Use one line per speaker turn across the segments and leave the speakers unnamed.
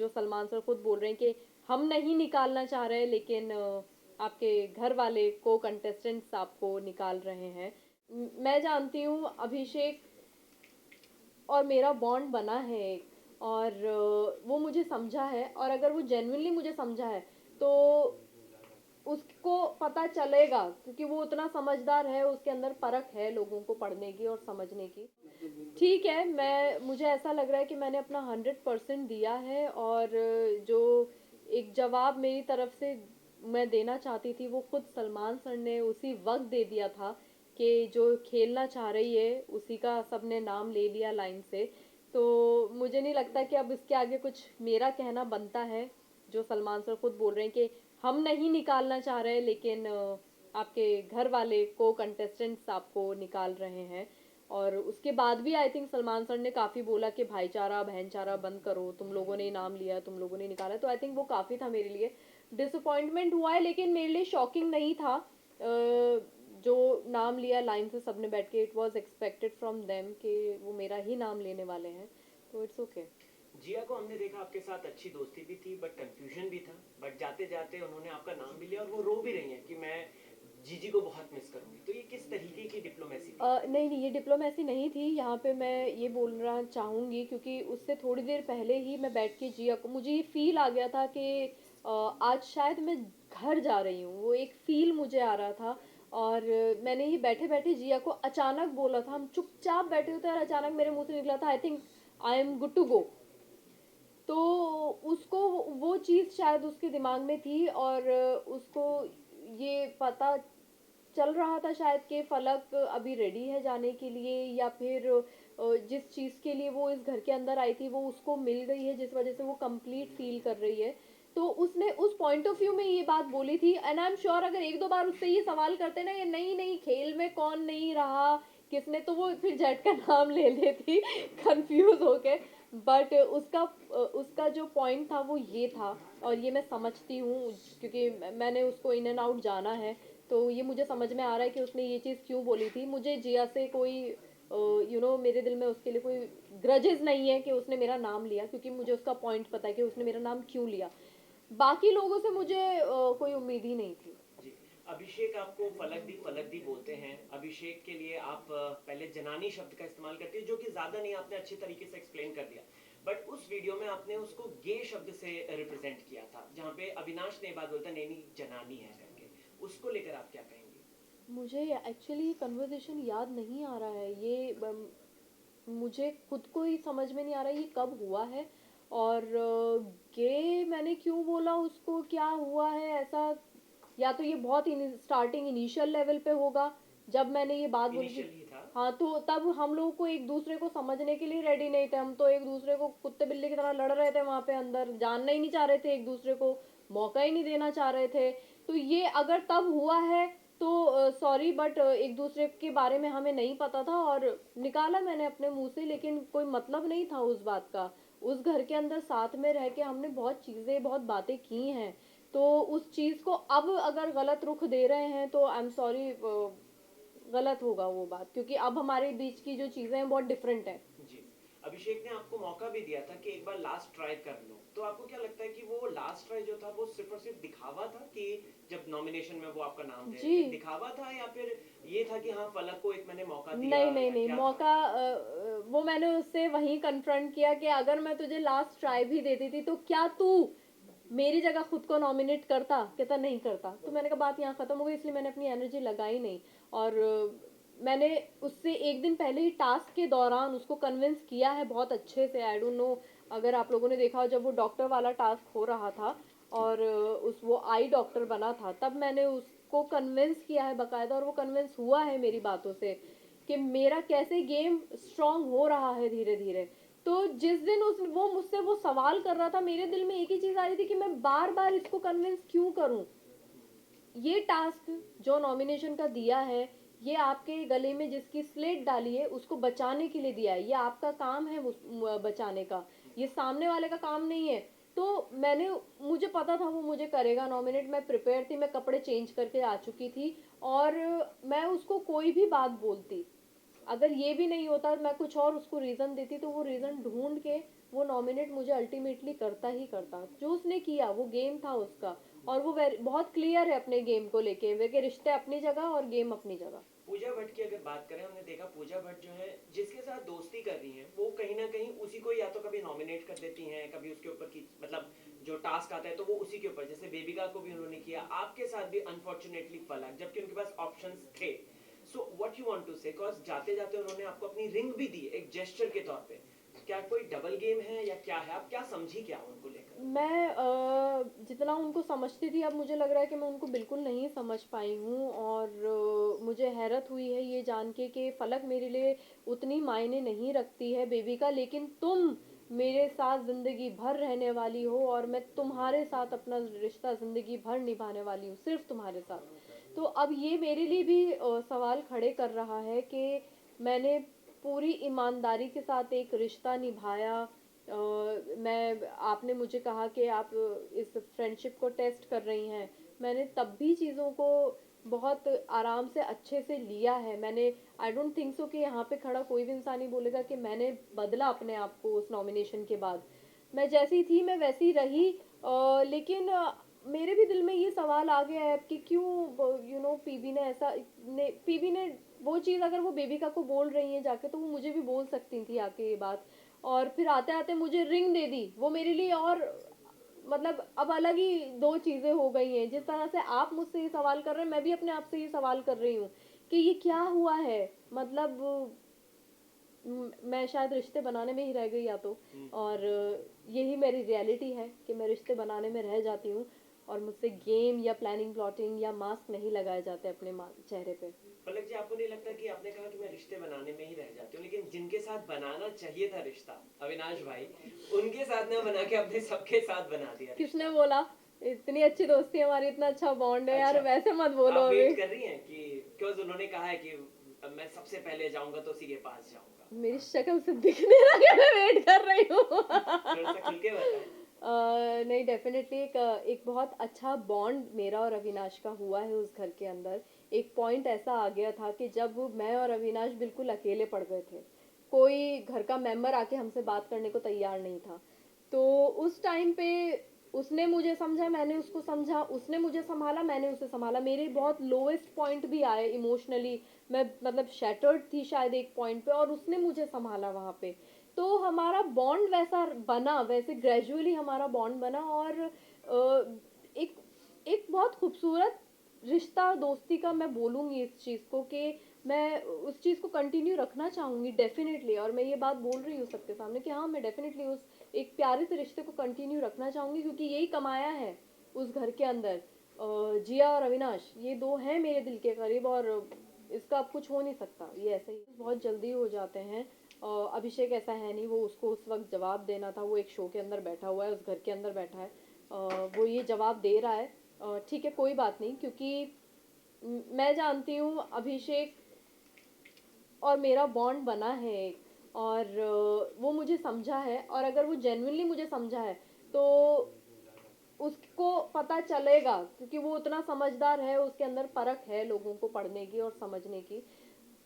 जो सलमान सर खुद बोल रहे हैं कि हम नहीं निकालना चाह रहे, लेकिन आपके घर वाले को कंटेस्टेंट्स आपको निकाल रहे हैं। मैं जानती हूँ अभिषेक और मेरा बॉन्ड बना है एक, और वो मुझे समझा है, और अगर वो जेन्युइनली मुझे समझा है तो उसको पता चलेगा, क्योंकि वो उतना समझदार है, उसके अंदर परख है लोगों को पढ़ने की और समझने की। ठीक है, मुझे ऐसा लग रहा है कि मैंने अपना 100% दिया है, और जो एक जवाब मेरी तरफ से मैं देना चाहती थी वो खुद सलमान सर ने उसी वक्त दे दिया था कि जो खेलना चाह रही है उसी का सबने नाम ले लिया लाइन से। तो मुझे नहीं लगता कि अब इसके आगे कुछ मेरा कहना बनता है। जो सलमान सर खुद बोल रहे हैं कि हम नहीं निकालना चाह रहे, लेकिन आपके घर वाले को कंटेस्टेंट्स आपको निकाल रहे हैं। और उसके बाद भी आई थिंक सलमान सर ने काफ़ी बोला कि भाईचारा बहनचारा बंद करो, तुम लोगों ने नाम लिया, तुम लोगों ने निकाला। तो आई थिंक वो काफ़ी था मेरे लिए। डिसअपॉइंटमेंट हुआ है, लेकिन मेरे लिए शॉकिंग नहीं था। जो नाम लिया लाइन से सबने बैठ के, it was expected from them कि वो मेरा ही नाम लेने वाले हैं, तो इट्स ओके।
जिया को हमने देखा आपके साथ अच्छी दोस्ती भी थी बट कंफ्यूजन भी था, बट जाते जाते उन्होंने आपका नाम भी लिया और वो रो भी रही हैं कि मैं जीजी को बहुत मिस करूंगी। तो ये किस तरीके की डिप्लोमेसी थी?
नहीं नहीं, ये डिप्लोमेसी नहीं थी। यहाँ पे मैं ये बोलना चाहूँगी, क्योंकि उससे थोड़ी देर पहले ही मैं बैठ के जिया को, मुझे ये फील आ गया था कि आज शायद मैं घर जा रही हूँ, वो एक फील मुझे आ रहा था। और मैंने ही बैठे बैठे जिया को अचानक बोला था, हम चुपचाप बैठे होते और अचानक मेरे मुंह से निकला था, I think I am good to go. तो उसको वो चीज़ शायद उसके दिमाग में थी, और उसको ये पता चल रहा था शायद कि फलक अभी रेडी है जाने के लिए, या फिर जिस चीज़ के लिए वो इस घर के अंदर आई थी वो उसको मिल गई है, जिस वजह से वो कंप्लीट फील कर रही है। तो उसने उस पॉइंट ऑफ व्यू में ये बात बोली थी, एंड आई एम श्योर अगर एक दो बार उससे ये सवाल करते ना, ये नहीं नहीं खेल में कौन नहीं रहा, किसने, तो वो फिर जेट का नाम ले लेती कंफ्यूज होके। बट उसका जो पॉइंट था वो ये था, और ये मैं समझती हूँ, क्योंकि मैंने उसको इन एंड आउट जाना है। तो ये मुझे समझ में आ रहा है कि उसने ये चीज़ क्यों बोली थी। मुझे जिया से कोई मेरे दिल में उसके लिए कोई ग्रजेस नहीं है कि उसने मेरा नाम लिया, क्योंकि मुझे उसका पॉइंट पता है कि उसने मेरा नाम क्यों लिया। बाकी लोगों से मुझे कोई उम्मीद ही नहीं थी।
जी। अभिषेक आपको फलक दी बोलते हैं। अभिषेक के लिए आप पहले जनानी शब्द का इस्तेमाल करते हैं जो कि ज्यादा नहीं, आपने अच्छे तरीके से एक्सप्लेन कर दिया। बट उस वीडियो में आपने उसको गे शब्द से रिप्रेजेंट किया था, जहाँ पे अविनाश ने बात बोलता नहीं नहीं जनानी है करके। उसको लेकर आप क्या कहेंगे?
मुझे एक्चुअली कन्वर्सेशन याद नहीं आ रहा है ये। मुझे खुद को ही समझ में नहीं आ रहा ये कब हुआ है, और गे मैंने क्यों बोला उसको, क्या हुआ है ऐसा। या तो ये बहुत स्टार्टिंग इनिशियल लेवल पे होगा, जब मैंने ये बात बोली थी।
इनिशियल ही था।
हाँ, तो तब हम लोग को एक दूसरे को समझने के लिए रेडी नहीं थे, हम तो एक दूसरे को कुत्ते बिल्ली की तरह लड़ रहे थे वहां पे अंदर, जानना ही नहीं चाह रहे थे एक दूसरे को, मौका ही नहीं देना चाह रहे थे। तो ये अगर तब हुआ है तो सॉरी, बट एक दूसरे के बारे में हमें नहीं पता था, और निकाला मैंने अपने मुंह से, लेकिन कोई मतलब नहीं था उस बात का। उस घर के अंदर साथ में रह के हमने बहुत चीजें बहुत बातें की हैं, तो उस चीज को अब अगर गलत रुख दे रहे हैं तो आई एम सॉरी, गलत होगा वो बात, क्योंकि अब हमारे बीच की जो चीजें हैं बहुत डिफरेंट है।
जी। अभिषेक ने आपको मौका भी दिया था कि एक बार लास्ट ट्राई कर लो, तो आपको क्या लगता है कि वो लास्ट ट्राई जो था वो सिर्फ और सिर्फ दिखावा था, कि जब नॉमिनेशन में वो आपका नाम दे रहे
जी,
थे दिखावा था, या फिर ये था कि हाँ फलक को एक मैंने मौका दिया,
नहीं नहीं
या
नहीं,
क्या था?
मौका वो मैंने उससे वहीं कन्फ्रंट किया कि अगर मैं तुझे लास्ट ट्राई भी देती थी तो क्या तू मेरी जगह खुद को नॉमिनेट करता, कहता नहीं करता। तो मैंने कहा बात यहाँ खत्म हो गई, इसलिए मैंने अपनी एनर्जी लगाई नहीं। और मैंने उससे एक दिन पहले ही टास्क के दौरान उसको कन्विंस किया है बहुत अच्छे से। आई डोंट नो अगर आप लोगों ने देखा हो, जब वो डॉक्टर वाला टास्क हो रहा था और उस वो आई डॉक्टर बना था, तब मैंने उसको कन्विंस किया है बकायदा, और वो कन्विंस हुआ है मेरी बातों से कि मेरा कैसे गेम स्ट्रांग हो रहा है धीरे धीरे। तो जिस दिन उस वो मुझसे वो सवाल कर रहा था, मेरे दिल में एक ही चीज आ रही थी कि मैं बार बार इसको कन्विंस क्यों करूं। ये टास्क जो नॉमिनेशन का दिया है, ये आपके गले में जिसकी स्लेट डाली है उसको बचाने के लिए दिया है, ये आपका काम है बचाने का, ये सामने वाले का काम नहीं है। तो मैंने मुझे पता था वो मुझे करेगा नॉमिनेट, मैं प्रिपेयर थी, मैं कपड़े चेंज करके आ चुकी थी। और मैं उसको कोई भी बात बोलती, अगर ये भी नहीं होता, मैं कुछ और उसको रीजन देती, तो वो रीजन ढूंढ के वो नॉमिनेट मुझे अल्टीमेटली करता ही करता। जो उसने किया वो गेम था उसका, और वो बहुत क्लियर है अपने गेम को लेके, वे के रिश्ते अपनी जगह और गेम अपनी जगह।
पूजा भट्ट की अगर बात करें, हमने देखा पूजा भट्ट जो है जिसके साथ दोस्ती कर रही हैं वो कहीं ना कहीं उसी को या तो कभी नॉमिनेट कर देती हैं, कभी उसके ऊपर की मतलब जो टास्क आता है तो वो उसी के ऊपर, जैसे बेबिका को भी उन्होंने किया, आपके साथ भी अनफॉर्चुनेटली फलक, जबकि उनके पास ऑप्शंस थे। So what you want to say, because जाते जाते उन्होंने आपको अपनी रिंग भी दी एक जेस्चर के तौर पे। क्या कोई डबल गेम है या क्या है, आप क्या समझी क्या उनको लेकर?
मैं जितना उनको समझती थी, अब मुझे लग रहा है कि मैं उनको बिल्कुल नहीं समझ पाई हूँ, और मुझे हैरत हुई है ये जान के कि फलक मेरे लिए उतनी मायने नहीं रखती है बेबिका, लेकिन तुम मेरे साथ ज़िंदगी भर रहने वाली हो, और मैं तुम्हारे साथ अपना रिश्ता ज़िंदगी भर निभाने वाली हूँ, सिर्फ तुम्हारे साथ। तो अब ये मेरे लिए भी सवाल खड़े कर रहा है कि मैंने पूरी ईमानदारी के साथ एक रिश्ता निभाया। मैं आपने मुझे कहा कि आप इस फ्रेंडशिप को टेस्ट कर रही हैं, मैंने तब भी चीज़ों को बहुत आराम से अच्छे से लिया है। मैंने आई डोंट थिंक सो कि यहाँ पे खड़ा कोई भी इंसान ही बोलेगा कि मैंने बदला अपने आप को उस नॉमिनेशन के बाद। मैं जैसी थी मैं वैसी रही, लेकिन मेरे भी दिल में ये सवाल आ गया है कि क्यों पीबी ने ऐसा, ने पीबी ने वो चीज़ अगर वो बेबिका को बोल रही हैं जाके, तो वो मुझे भी बोल सकती थी आके ये बात। और फिर आते आते मुझे रिंग दे दी, वो मेरे लिए और मतलब अब अलग ही दो चीज़ें हो गई हैं। जिस तरह से आप मुझसे ये सवाल कर रहे हैं, मैं भी अपने आप से ये सवाल कर रही हूँ कि ये क्या हुआ है। मतलब मैं शायद रिश्ते बनाने में ही रह गई या तो, और यही मेरी रियलिटी है कि मैं रिश्ते बनाने में रह जाती हूँ, और मुझसे गेम या प्लानिंग प्लॉटिंग या मास्क नहीं लगाए जाते अपने चेहरे पे।
पलक जी, आपको नहीं लगता कि आपने कहा कि मैं रिश्ते बनाने में ही रह जाती हूँ, लेकिन जिनके साथ बनाना चाहिए था रिश्ता, अविनाश भाई, उनके साथ ना बना के अपने सबके साथ बना दिया रिश्ता।
किसने बोला? इतनी अच्छी दोस्ती है हमारी, इतना अच्छा बॉन्ड है यार,
अच्छा,
वैसे मत बोलो
आप
अभी।
वेट कर रही हैं कि क्योंकि उन्होंने कहा है कि अब मैं सबसे पहले जाऊंगा तो उसी के पास जाऊंगा।
मेरी शक्ल से दिख नहीं रहा कि मैं वेट कर रही हूँ।
थोड़ा सा खुल के बताएं।
नहीं, डेफिनेटली एक बहुत अच्छा बॉन्ड मेरा और अविनाश का हुआ है उस घर के अंदर। एक पॉइंट ऐसा आ गया था कि जब मैं और अविनाश बिल्कुल अकेले पड़ गए थे, कोई घर का मेंबर आके हमसे बात करने को तैयार नहीं था, तो उस टाइम पे उसने मुझे समझा, मैंने उसको समझा, उसने मुझे संभाला, मैंने उसे संभाला। मेरे बहुत लोएस्ट पॉइंट भी आए इमोशनली, मैं मतलब शैटर्ड थी शायद एक पॉइंट पे, और उसने मुझे संभाला वहाँ पे। तो हमारा बॉन्ड वैसा बना, वैसे ग्रेजुअली हमारा बॉन्ड बना, और एक एक बहुत खूबसूरत रिश्ता दोस्ती का मैं बोलूँगी इस चीज़ को कि मैं उस चीज़ को कंटिन्यू रखना चाहूँगी डेफिनेटली, और मैं ये बात बोल रही हूँ सबके सामने कि हाँ, मैं डेफिनेटली उस एक प्यारे से रिश्ते को कंटिन्यू रखना चाहूँगी, क्योंकि यही कमाया है उस घर के अंदर। जिया और अविनाश ये दो हैं मेरे दिल के करीब, और इसका अब कुछ हो नहीं सकता, ये ऐसे ही बहुत जल्दी हो जाते हैं। अभिषेक ऐसा है नहीं, वो उसको उस वक्त जवाब देना था, वो एक शो के अंदर बैठा हुआ है, उस घर के अंदर बैठा है, वो ये जवाब दे रहा है। ठीक है, कोई बात नहीं, क्योंकि मैं जानती हूँ अभिषेक और मेरा बॉन्ड बना है एक, और वो मुझे समझा है, और अगर वो जेन्युइनली मुझे समझा है तो उसको पता चलेगा, क्योंकि वो उतना समझदार है, उसके अंदर परख है लोगों को पढ़ने की और समझने की।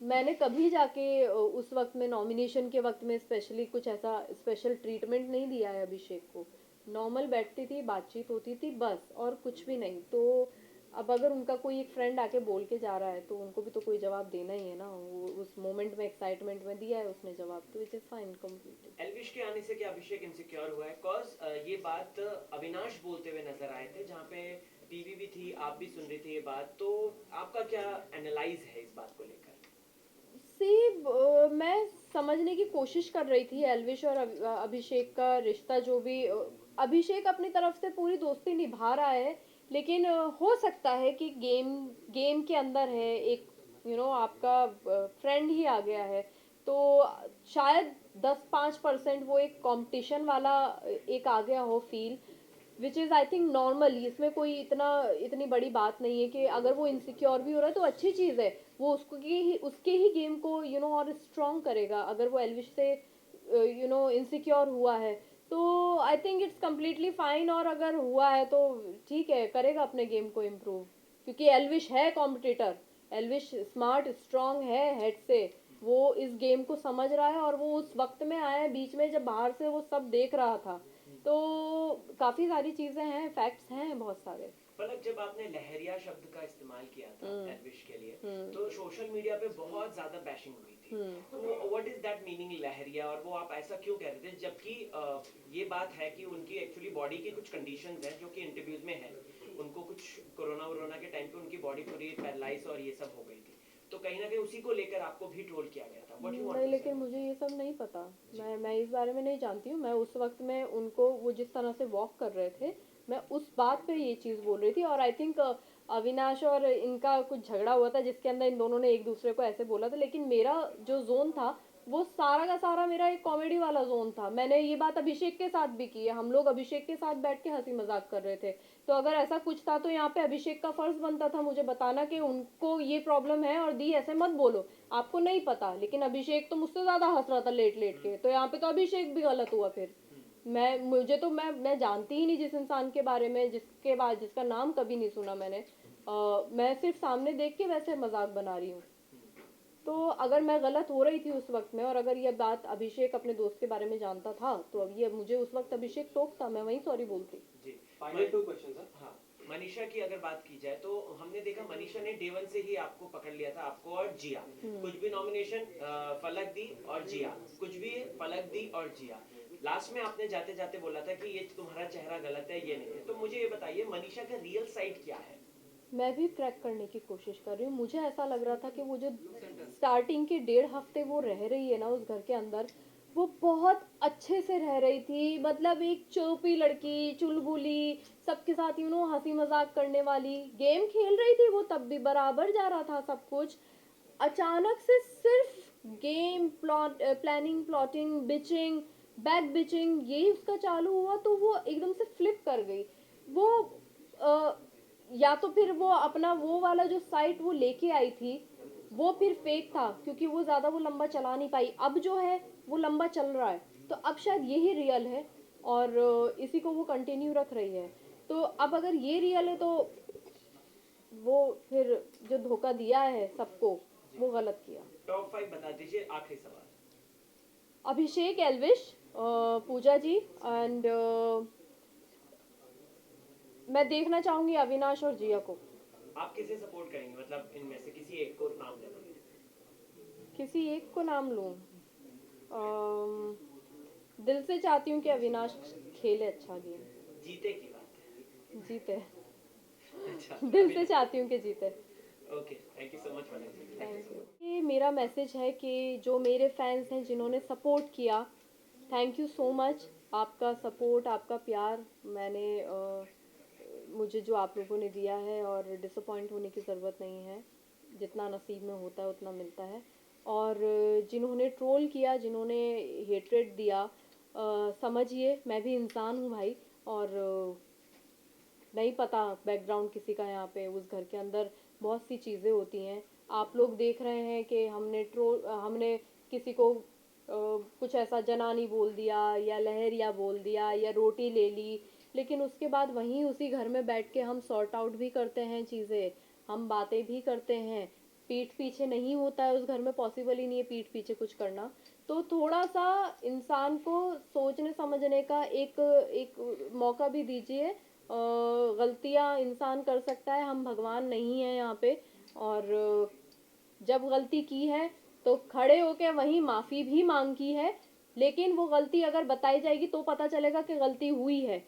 मैंने कभी जाके उस वक्त में नॉमिनेशन के वक्त में स्पेशली कुछ ऐसा स्पेशल ट्रीटमेंट नहीं दिया है अभिषेक को। नॉर्मल बैठती थी, बातचीत होती थी बस, और कुछ भी नहीं। तो अब अगर उनका कोई एक फ्रेंड आके बोल के जा रहा है, तो उनको भी तो कोई जवाब देना ही है ना। वो उस मोमेंट में एक्साइटमेंट में दिया है उसने जवाब, तो it is fine completely.
Elvish के आने से क्या अभिषेक इनसिक्योर हुआ है? कॉज ये बात अविनाश बोलते हुए नजर आए थे, जहाँ पे टीवी भी थी, आप भी सुन रही थी ये बात, तो आपका क्या एनालाइज है इस बात को लेकर?
मैं समझने की कोशिश कर रही थी एल्विश और अभिषेक का रिश्ता, जो भी अभिषेक अपनी तरफ से पूरी दोस्ती निभा रहा है, लेकिन हो सकता है कि गेम गेम के अंदर है एक, आपका फ्रेंड ही आ गया है, तो शायद 10-5% वो एक कंपटीशन वाला एक आ गया हो feel, which is I think normal. इसमें कोई इतनी बड़ी बात नहीं है कि अगर वो इनसिक्योर भी हो रहा है तो अच्छी चीज़ है, वो उसके ही गेम को और स्ट्रॉन्ग करेगा। अगर वो एल्विश से इनसिक्योर हुआ है, तो I think it's completely fine, और अगर हुआ है तो ठीक है, करेगा अपने गेम को इम्प्रूव, क्योंकि एल्विश है कॉम्पिटिटर, एल्विश स्मार्ट स्ट्रॉन्ग है हेड से, वो इस गेम को समझ रहा है और वो उस वक्त में आया है बीच में जब बाहर से वो सब देख रहा था। तो काफ़ी सारी चीज़ें हैं, फैक्ट्स हैं बहुत सारे।
मतलब जब आपने लहरिया शब्द का इस्तेमाल किया था
हम्म।
एल्विश के लिए,
हम्म।
तो सोशल मीडिया पे बहुत ज्यादा बैशिंग हुई थी।
हम्म।
तो व्हाट इज दैट मीनिंग लहरिया, और वो आप ऐसा क्यों कह रहे थे, जबकि ये बात है कि उनकी एक्चुअली बॉडी की कुछ कंडीशंस हैं जो कि इंटरव्यूज में है, उनको कुछ कोरोना वोरोना के टाइम पे उनकी बॉडी पूरी पैरालाइज और ये सब हो गई थी, तो कहीं ना कहीं उसी को लेकर आपको भी ट्रोल किया गया था। व्हाट यू वांट
नहीं,
टू से?
लेकिन मुझे ये सब नहीं पता। मैं इस बारे में नहीं जानती हूँ। मैं उस वक्त में उनको वो जिस तरह से वॉक कर रहे थे, मैं उस बात पे ये चीज़ बोल रही थी। और आई थिंक अविनाश और इनका कुछ झगड़ा हुआ था जिसके अंदर इन दोनों ने एक दूसरे को ऐसे बोला था, लेकिन मेरा जो जोन था वो सारा का सारा मेरा एक कॉमेडी वाला जोन था। मैंने ये बात अभिषेक के साथ भी की है, हम लोग अभिषेक के साथ बैठ के हंसी मजाक कर रहे थे। तो अगर ऐसा कुछ था तो यहाँ पे अभिषेक का फर्ज बनता था मुझे बताना कि उनको ये प्रॉब्लम है और दी ऐसे मत बोलो, आपको नहीं पता। लेकिन अभिषेक तो मुझसे ज्यादा हंस रहा था लेट लेट के, तो यहाँ पे तो अभिषेक भी गलत हुआ फिर। मैं जानती ही नहीं जिस इंसान के बारे में, जिसके बाद जिसका नाम कभी नहीं सुना मैंने। मैं सिर्फ सामने देख के वैसे मजाक बना रही हूँ। तो अगर मैं गलत हो रही थी उस वक्त में, और अगर ये बात अभिषेक अपने दोस्त के बारे में जानता था, तो अब ये मुझे उस वक्त अभिषेक टोकता, मैं वहीं सॉरी बोलती।
जी,
फाइनल 2 क्वेश्चंस हैं।
हाँ, मनीषा की अगर बात की जाए तो हमने देखा मनीषा ने डे वन से ही आपको पकड़ लिया था, आपको और जिया। कुछ भी नॉमिनेशन फलक दी और जिया, कुछ भी फलक दी और जिया। लास्ट में आपने जाते जाते बोला था कि ये तुम्हारा चेहरा गलत है, ये नहीं है। तो मुझे ये बताइए मनीषा का रियल साइड क्या है?
मैं भी क्रैक करने की कोशिश कर रही हूँ। मुझे ऐसा लग रहा था कि वो जो स्टार्टिंग के 1.5 हफ्ते वो रह रही है ना उस घर के अंदर, वो बहुत अच्छे से रह रही थी। मतलब एक चोपी लड़की, चुलबुली, सबके साथ हंसी मजाक करने वाली, गेम खेल रही थी वो, तब भी बराबर जा रहा था सब कुछ। अचानक से सिर्फ game plot, planning, plotting, bitching, back bitching, यही उसका चालू हुआ, तो वो एकदम से फ्लिप कर गई। वो या तो फिर वो अपना वो वाला जो साइट वो लेके आई थी वो फिर फेक था, क्योंकि वो ज़्यादा वो लंबा चला नहीं पाई। अब जो है वो लंबा चल रहा है, तो अब शायद यही रियल है और इसी को वो कंटिन्यू रख रही है। तो अब अगर ये रियल है तो वो फिर जो धोखा दिया है सबको वो गलत किया।
टॉप 5 बता दीजिए, आखिरी सवाल।
अभिषेक, एल्विश, पूजा जी एंड मैं देखना चाहूंगी अविनाश और जिया को।
आप किसे सपोर्ट करेंगे, मतलब इनमें से किसी एक को नाम लेना?
किसी एक को नाम लूं? दिल से चाहती हूँ कि अविनाश खेले अच्छा गेम,
जीते की बात है।
जीते।
अच्छा,
दिल से चाहती हूँ कि जीते।
Okay, thank you so much Manisha ji, thank you
thank
so
you.
Much.
ये मेरा मैसेज है कि जो मेरे फैंस हैं जिन्होंने सपोर्ट किया, थैंक यू सो मच। आपका सपोर्ट, आपका प्यार मैंने मुझे जो आप लोगों ने दिया है, और डिसअपॉइंट होने की ज़रूरत नहीं है। जितना नसीब में होता है उतना मिलता है। और जिन्होंने ट्रोल किया, जिन्होंने हेट्रेड दिया, समझिए मैं भी इंसान हूँ भाई। और नहीं पता बैकग्राउंड किसी का, यहाँ पे उस घर के अंदर बहुत सी चीज़ें होती हैं। आप लोग देख रहे हैं कि हमने किसी को कुछ ऐसा जनानी बोल दिया या लहरिया बोल दिया या रोटी ले ली, लेकिन उसके बाद वहीं उसी घर में बैठ के हम सॉर्ट आउट भी करते हैं चीज़ें, हम बातें भी करते हैं। पीठ पीछे नहीं होता है उस घर में, पॉसिबल ही नहीं है पीठ पीछे कुछ करना। तो थोड़ा सा इंसान को सोचने समझने का एक एक मौका भी दीजिए। गलतियां इंसान कर सकता है, हम भगवान नहीं हैं यहाँ पे। और जब गलती की है तो खड़े होके वहीं माफ़ी भी मांगी है, लेकिन वो गलती अगर बताई जाएगी तो पता चलेगा कि गलती हुई है।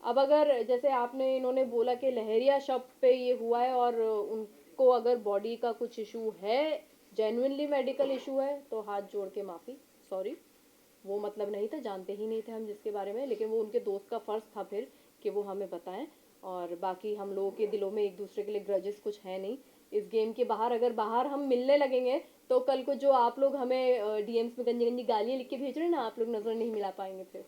अब अगर जैसे आपने इन्होंने बोला कि लहरिया शब्द पे ये हुआ है और उनको अगर बॉडी का कुछ इशू है, जेन्युइनली मेडिकल इशू है, तो हाथ जोड़ के माफ़ी, सॉरी। वो मतलब नहीं था, जानते ही नहीं थे हम जिसके बारे में, लेकिन वो उनके दोस्त का फ़र्ज़ था फिर कि वो हमें बताएं। और बाकी हम लोगों के दिलों में एक दूसरे के लिए ग्रजेस कुछ है नहीं। इस गेम के बाहर अगर बाहर हम मिलने लगेंगे तो कल को जो आप लोग हमें डीएम्स में गंदी गंदी गालियाँ लिख के भेज रहे हैं ना, आप लोग नज़र नहीं मिला पाएंगे फिर।